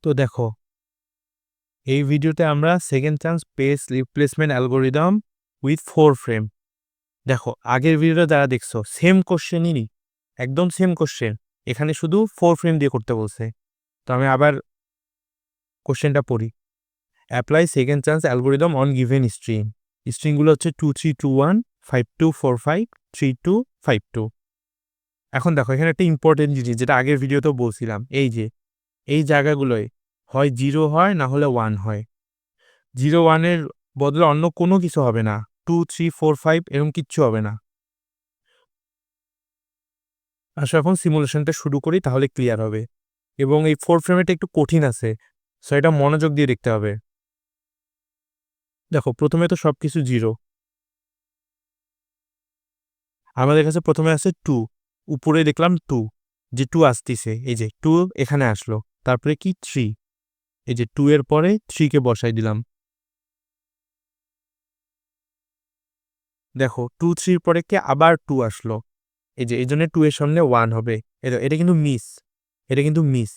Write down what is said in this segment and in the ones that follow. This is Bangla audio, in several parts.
তো দেখো, এই ভিডিওতে আমরা second chance pace replacement algorithm with 4 frame. দেখো, আগের ভিডিওটা যারা দেখছো সেম কোশ্চেনই, একদম সেম কোশ্চেন, এখানে শুধু 4 ফ্রেম দিয়ে করতে বলছে। তো আমি আবার কোশ্চেনটা পড়ি। Apply second chance algorithm on given string. স্ট্রিংগুলো হচ্ছে 2321, 5245, 3252। এখন দেখো, এখানে একটা ইম্পর্টেন্ট জিনিস যেটা আগের ভিডিওতেও বলছিলাম, এই যে এই জায়গাগুলোয় হয় 0 হয় না হলে 1 হয়। 0-1-এর বদলে অন্য কোনো কিছু হবে না। 2, 3, 4, 5 এরকম কিচ্ছু হবে না। আসো এখন সিমুলেশনটা শুরু করি, তাহলে ক্লিয়ার হবে। এবং এই 4 ফ্রেমেরটা একটু কঠিন আছে, সো এটা মনোযোগ দিয়ে দেখতে হবে। দেখো, প্রথমে তো সবকিছু 0। আমাদের কাছে প্রথমে আছে 2, উপরে দেখলাম 2, যে 2 আসতিছে, এই যে 2 এখানে আসলো। তারপরে কি 3, এই যে 2 এর পরে 3 কে বসাই দিলাম। দেখো 2, 3 এর পরে কি আবার 2 আসলো, এই যে এইজন্য 2 এর সামনে 1 হবে। এটা কিন্তু মিস, এটা কিন্তু মিস,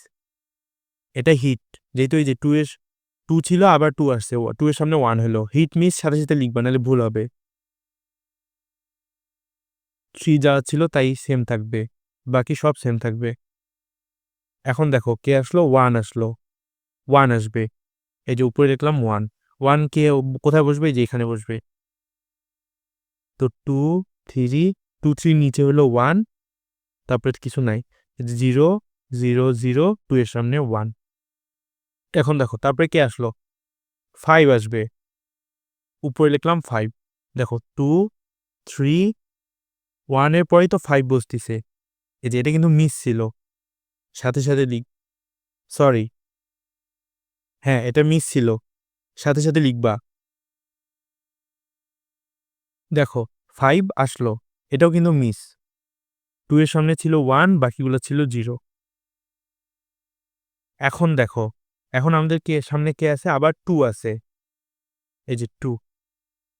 এটা হিট। যেহেতু এই যে 2 ছিল, আবার 2 আসছে, 2 এর সামনে 1 হলো। হিট মিস সাথে সাথে লিখবা, নাহলে ভুল হবে। 3 যা ছিল তাই সেম থাকবে, বাকি সব সেম থাকবে। এখন দেখো কে আসলো, 1 আসলো, 1 আসবে। এই যে উপরে দেখলাম 1, 1 কে কোথায় বসবে, এই যে এখানে বসবে। তো 2, 3, 2, 3 নিচে হলো 1, তারপরে কিছু নাই, 0, 0, 0, 2 এর সামনে 1। এখন দেখো তারপরে কে আসলো, 5 আসবে, উপরে লিখলাম 5। দেখো 2, 3, 1 এর পরেই তো 5 বসতিছে, এই যে এটা কিন্তু মিস ছিল, সাথে সাথে সরি, হ্যাঁ এটা মিস ছিল, সাথে সাথে লিখবা। দেখো 5 আসলো, এটাও কিন্তু মিস। 2 এর সামনে ছিল 1, বাকিগুলো ছিল 0। এখন দেখো, এখন আমাদের সামনে কে আছে, আবার 2 আছে, এই যে 2।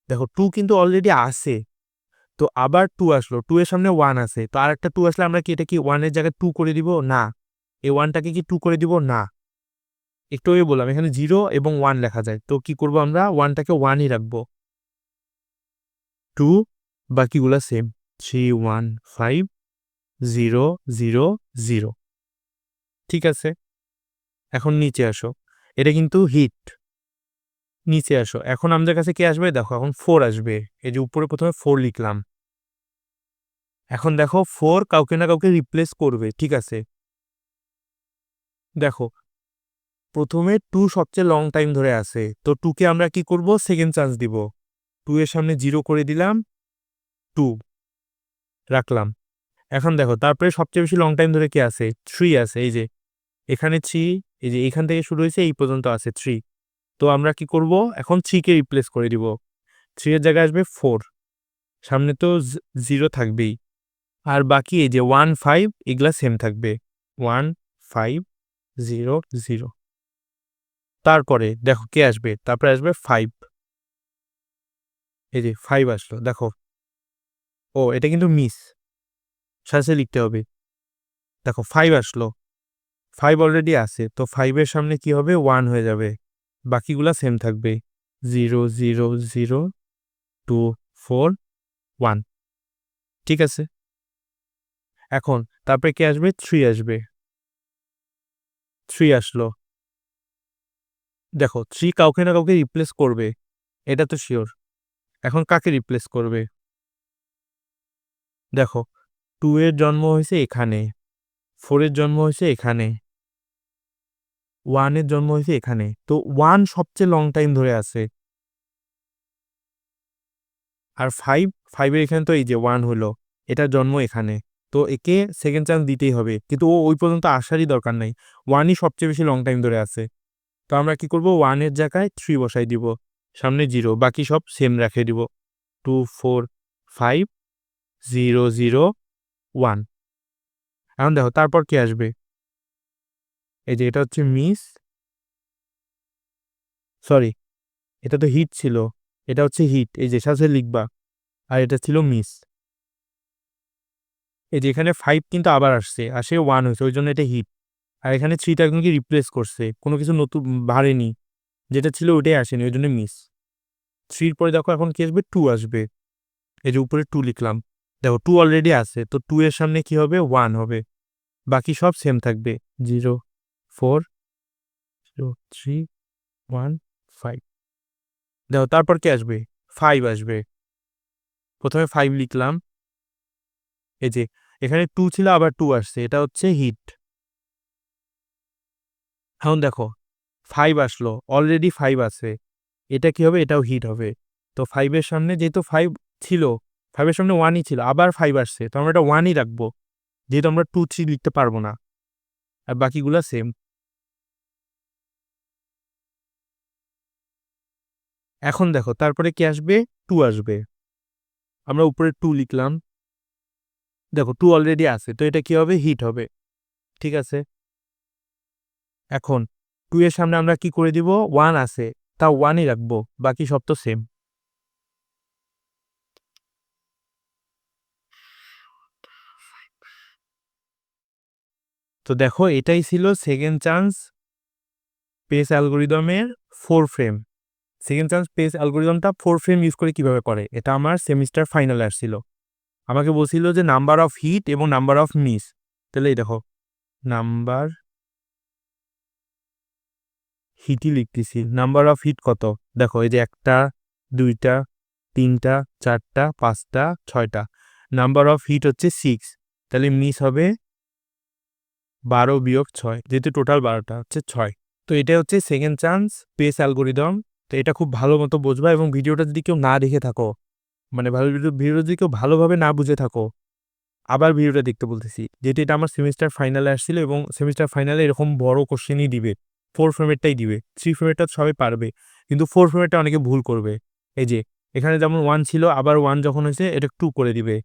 দেখো 2 কিন্তু অলরেডি আছে, তো আবার 2 আসলো, 2 এর সামনে 1 আছে, তো আরেকটা 2 আসলে আমরা কি এটা কি 1 এর জায়গায় 2 করে দিব? না। এই 1টাকে কি 2 করে দিব? না। একটু আগে বললাম এখানে 0 এবং 1 লেখা যায়, তো কি করব আমরা, 1টাকে 1ই রাখবো। 2, বাকিগুলা সেম, 3, 1, 5, 0, 0, 0। ঠিক আছে, এখন নিচে আসো, এটা কিন্তু হিট। নিচে আসো, এখন আমাদের কাছে কে আসবে, দেখো এখন 4 আসবে। এই যে উপরে প্রথমে 4 লিখলাম। এখন দেখো 4 কাউকে না কাউকে রিপ্লেস করবে, ঠিক আছে। দেখো প্রথমে 2 সবচেয়ে লং টাইম ধরে আছে, তো 2 কে আমরা কি করব, সেকেন্ড চান্স দিব। 2 এর সামনে 0 করে দিলাম, 2 রাখলাম। এখন দেখো তারপরে সবচেয়ে বেশি লং টাইম ধরে কে আছে, 3 আছে, এই যে এখানে 3, এই যে এখান থেকে শুরু হয়েছে এই পর্যন্ত আছে 3। তো আমরা কি করব, এখন 3 কে রিপ্লেস করে দিব। 3 এর জায়গায় আসবে 4, সামনে তো 0 থাকবেই। আর বাকি এই যে 1, 5 এগুলা সেম থাকবে, 1, 5, 0, 0। তারপরে দেখো কে আসবে, তারপরে আসবে 5, এই যে 5 আসলো। দেখো, ও এটা কিন্তু মিস, সাথে লিখতে হবে। দেখো 5 আসলো, 5 অলরেডি আছে, তো 5 এর সামনে কি হবে, 1 হয়ে যাবে, বাকিগুলা সেম থাকবে, 0, 0, 0, 2, 4, 1। ঠিক আছে, এখন তারপরে কে আসবে, 3 আসবে, 3 আসলো। দেখো 3 কাউকে না কাউকে রিপ্লেস করবে, এটা তো শিওর। এখন কাকে রিপ্লেস করবে, দেখো 2 এর জন্ম হয়েছে এখানে, 4 এর জন্ম হয়েছে এখানে, 1 এর জন্ম হয়েছে এখানে, তো 1 সবচেয়ে লং টাইম ধরে আছে। আর 5 এর এখানে তো এই যে 1 হলো, এটার জন্ম এখানে, তো একে সেকেন্ড চান্স দিতেই হবে, কিন্তু ও ওই পর্যন্ত আসারই দরকার নাই। 1ই সবচেয়ে বেশি লং টাইম ধরে আছে, তো আমরা কি করব, 1 এর জায়গায় 3 বসাই দিব, সামনে 0, বাকি সব সেম রেখে দিব, 2, 4, 5, 0, 0, 1। এখন দেখো তারপর কি আসবে, এই যে এটা হচ্ছে মিস, সরি এটা তো হিট ছিল, এটা হচ্ছে হিট, এই যে সাথে লিখবা। আর এটা ছিল মিস, এই যে এখানে 5 কিন্তু আবার আসছে, আসে 1 হয়েছে, ওই জন্য এটা হিট। আর এখানে 3টা কি রিপ্লেস করছে, কোনো কিছু নতুন বাড়েনি, যেটা ছিল ওইটাই আসেনি, ওই জন্য মিস। 3 পরে দেখো এখন কি আসবে, 2 আসবে। এই যে উপরে 2 লিখলাম, দেখো 2 অলরেডি আছে, তো 2 এর সামনে কি হবে, 1 হবে, বাকি সব সেম থাকবে। 0 4 0 3 1 5। দেখো তারপর কি আসবে, 5 আসবে। প্রথমে 5 লিখলাম, এই যে এখানে 2 ছিল আবার 2 আসছে, এটা হচ্ছে হিট। এখন দেখো 5 আসলো, অলরেডি 5 আছে, এটা কি হবে, এটাও হিট হবে। তো 5 এর সামনে যেহেতু 5 ছিল, 5 এর সামনে 1ই ছিল, আবার 5 আসছে, তো আমরা এটা 1ই রাখবো, যেহেতু আমরা 2 3 লিখতে পারবো না, আর বাকিগুলা সেম। এখন দেখো তারপরে কি আসবে, 2 আসবে। আমরা উপরে 2 লিখলাম, দেখো 2 অলরেডি আছে, তো এটা কি হবে, হিট হবে। ঠিক আছে, এখন 2 এর সামনে আমরা কি করে দিব, 1 আছে, তাও 1ই রাখবো, বাকি সব তো সেম। তো দেখো এটাই ছিল সেকেন্ড চান্স পেস অ্যালগরিদমের 4 ফ্রেম। সেকেন্ড চান্স পেস অ্যালগরিদমটা 4 ফ্রেম ইউজ করে কিভাবে করে, এটা আমার সেমিস্টার ফাইনালে আসছিল। আমাকে বলছিল যে নাম্বার অফ হিট এবং নাম্বার অফ মিস। তাহলে এই দেখো, নাম্বার হিটই লিখতেছি, নাম্বার অফ হিট কত, দেখো এই যে 1টা 2টা 3টা 4টা 5টা 6টা, নাম্বার অফ হিট হচ্ছে 6, তাহলে মিস হবে 12 বিয়োগ 6, যেহেতু টোটাল 12টা হচ্ছে 6। তো এটা হচ্ছে সেকেন্ড চান্স পেস অ্যালগরিদম। তো এটা খুব ভালো মতো বুঝবা, এবং ভিডিওটা যদি কেউ না দেখে থাকো, মানে ভিডিও যদি কেউ ভালোভাবে না বুঝে থাকো, আবার ভিডিওটা দেখতে বলতেছি, যেহেতু এটা আমার সেমিস্টার ফাইনালে আসছিল, এবং সেমিস্টার ফাইনালে এরকম বড় কোশ্চেনই দিবে, 4 ফ্রেমেরটাই দিবে। 3 ফ্রেমেরটা সবাই পারবে, কিন্তু 4 ফ্রেমেরটা অনেকে ভুল করবে। এই যে এখানে যেমন 1 ছিল, আবার 1 যখন হয়েছে এটা 2 করে দিবে,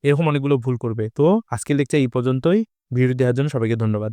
এরকম অনেকগুলো ভুল করবে। তো আজকের লেকচার এই পর্যন্তই। ভিডিও দেওয়ার জন্য সবাইকে ধন্যবাদ।